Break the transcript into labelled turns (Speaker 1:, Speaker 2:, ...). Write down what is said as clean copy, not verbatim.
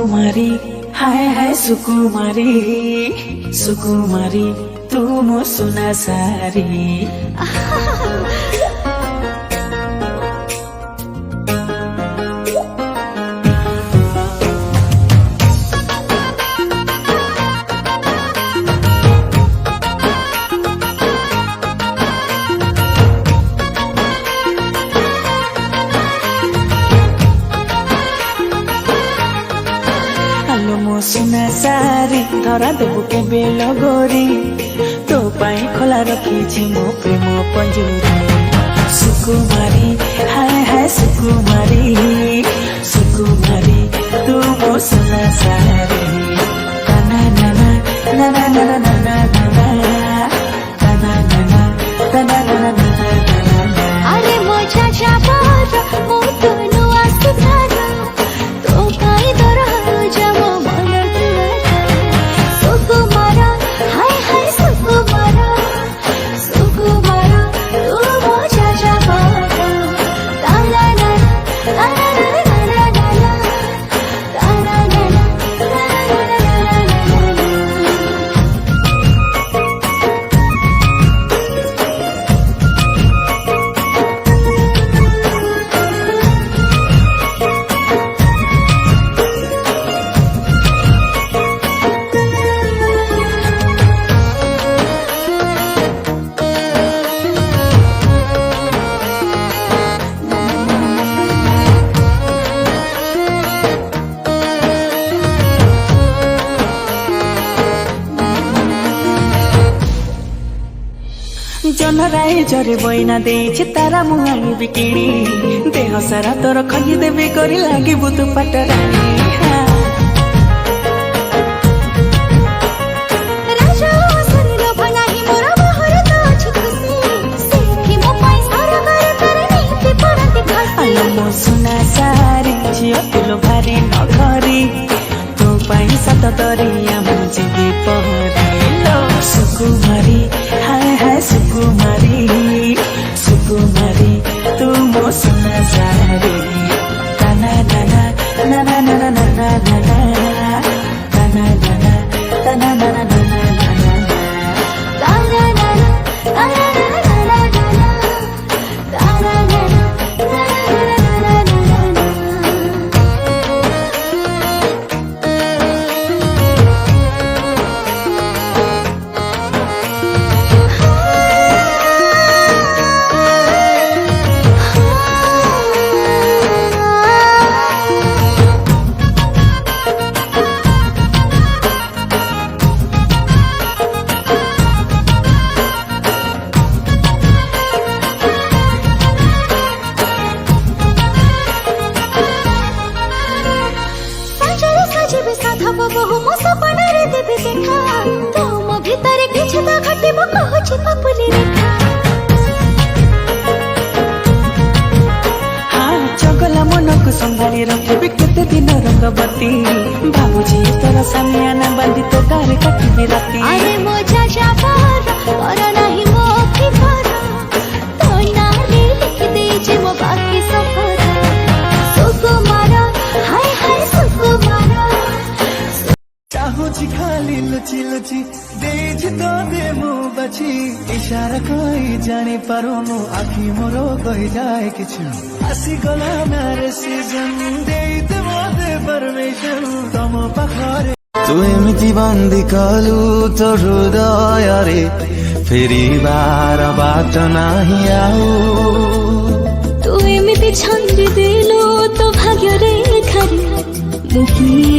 Speaker 1: सुकुमारी हाय हाय सुकुमारी सुकुमारी तू मो सुना सारी मो सुना सारी धरा देबु के बेल गोरी तो पाई खोला रखी मो प्रेम पंजूरी सुकुमारी हाय हाय सुकुमारी सुकुमारी तू मो सुना सारी तना नाना नाना नाना नाना नाना तना नाना तना नाना नाना
Speaker 2: अरे मोजा जाबार मो तनु आसुधारा तो पाई दर जमो
Speaker 1: जनराई जरे बइना देछि तारा मुहाई बिकिनी देह सारा तोर खली देबे करी लागी बुतु पटरानी
Speaker 2: राजा शरीर बनाही मोरा बहर तो अछि खुशी सेठी मो पैसा रे करे करे नीति पड़ती खासी
Speaker 1: मो सुना सारी झियो तुलो भारी नखरी तो पैसा तो दरिया मु जीवी पहरी लो सुकुमारी हाय हाय सुकुमारी सुकुमारी तू मो सुना सारी तना नाना नाना नाना नाना नाना तना नाना तना नाना नाना
Speaker 2: तारा नाना तारा नाना नाना तारा नाना तारा नाना जीवे साधा बहु मो सपना रे देबे देखा तो मो भीतर किछ तो घटिबो कहछि पपुली रेखा
Speaker 1: हाँ चगला मन को संभाली रखबे केते दिन रंगवती बाबूजी तोरा सामियाना बांधी तो गारे कटिबे राती
Speaker 2: अरे मोजा जाबार और नहीं मो फिकर तो नाली लिख दे जे मो बाकी सफर सुकुमारा हाय हाय सुकुमारा
Speaker 3: चाहूची खाली लुची लुची देज तो दे मु बची इशारा कोई जानी पारुनु आखि मोरो कहि जाए किछु आसी गला मारे सीजन दे दे परमेशन तम पाखरे तू एमिति बंदी कलु तो हृदय रे फेरि बार बाट नाही आउ
Speaker 2: तू एमिति छंदी देलो तो भाग्य रे खरी मुखी